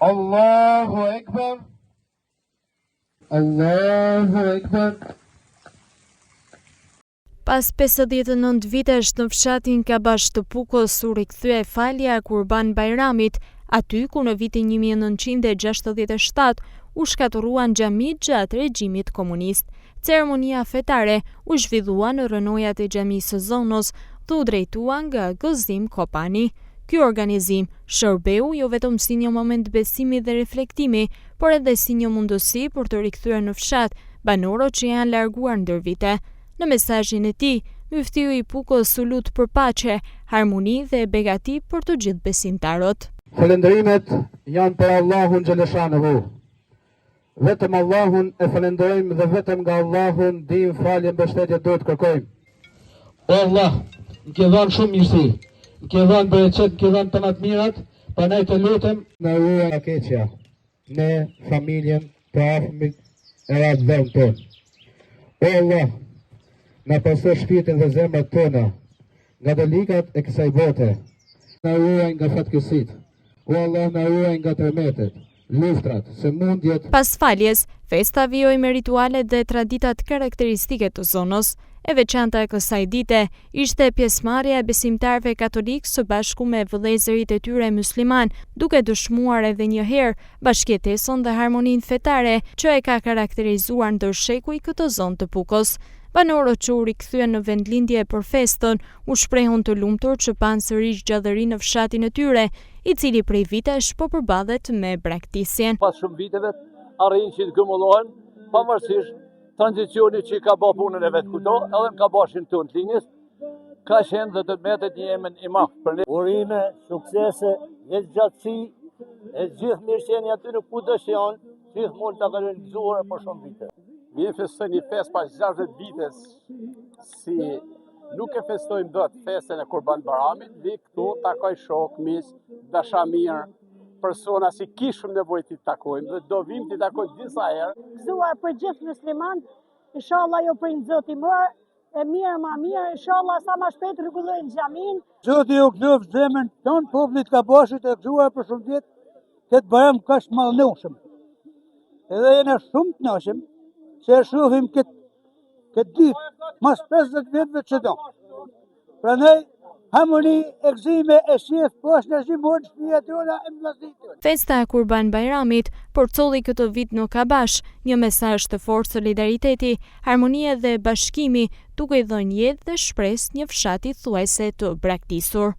Allahu Ekber. Allahu Ekber. Pas 59 vitesh në fshatin Kabash të Pukos u rikthye falja e Kurban Bajramit, aty ku në vitin 1967 u shkatëruan xhamit gjatë regjimit komunist. Ceremonia fetare u zhvillua në rënojat e xhamisë së zonës dhe u drejtua nga Gëzim Kopani. Ky organizim shërbeu jo vetëm si një moment besimi dhe reflektimi, por edhe si një mundësi për të rikthyer në fshat banorët që janë larguar ndër vite. Në mesazhin e tij, Myftiu i Pukos u lut për paqe, harmoni dhe begati për të gjithë besimtarët. Falënderimet janë për Allahun xhaleshanehu. Vetëm Allahun e falenderojmë dhe vetëm nga Allahun dim falje mbështetje do të kërkojmë. O Allah, më ke dhënë shumë mirësi, më ke dhënë bereqet, më ke dhënë të më të mirat, prandaj të lutem na ruaj nga keqja, ne, familjen, të afërmit e rastvend tonë. O Allah, na pasoj shpirtin dhe zemrat tona nga delikat e kësaj bote. Na ruaj nga fatkeqësitë. O Allah, na ruaj nga tërmetet, luftrat, sëmundjet. Pas faljes, festa vijoi me rituale dhe traditat karakteristike të zonës. E veçanta e kësaj dite ishte pjesëmarrja e besimtarëve katolik së bashku me vëllezërit e tyre musliman, duke dëshmuar edhe një herë bashkëjetesën dhe harmoninë fetare që e ka karakterizuar ndër shekuj këtë zonë të Pukos. Banorët që u rikthyen në vendlindje për festën u shprehun të lumtur që panë sërish gjallëri në fshatin e tyre, i cili prej vitesh po përballlet me braktisjen. Pas shumë viteve arrin që të gëmullohen, pavarësisht tranzicionit që ka bërë punën e vetë kudo, edhe në kabashin tonë të linjës, ka qenë dhe të metet një emën i madh për ne. Urime, suksese, jetëgjatësi, e gjithë mirëqenia aty në kudo që janë, gjithmonë ta kanë gëzuar për shumë vite. Mirë festoj një fest pas 60 vites, si nuk e festojmë dot festën e Kurban Bayramit, dhe këtu takoj shok, mis, dashamirë, persona si kishëm nevojë t'i takojmë dhe do vim t'i takojmë disa herë. Gëzuar për gjithë muslimanët, inshallah jo për një zoti më e mirë ma mirë, inshallah sa më shpejt rregullojnë xhamin. Zoti ju qoftë zemrën tonë popullit Kabashit e gëzuar për shumë vjet këtë Bayram kaq mallnueshëm. Edhe jena shumë të kënaqur se e shohim këtë ditë mas 50 vjetëve që do. Prandaj harmoni, egzime e shef poshtë në zhimon shtëpia tona e mbllazit. Festa e Kurban Bayramit porcolli këtë vit në Kabash, një mesazh të fortë solidariteti, harmonie dhe bashkimi, duke dhënë jetë dhe shpresë një fshati thuajse të braktisur.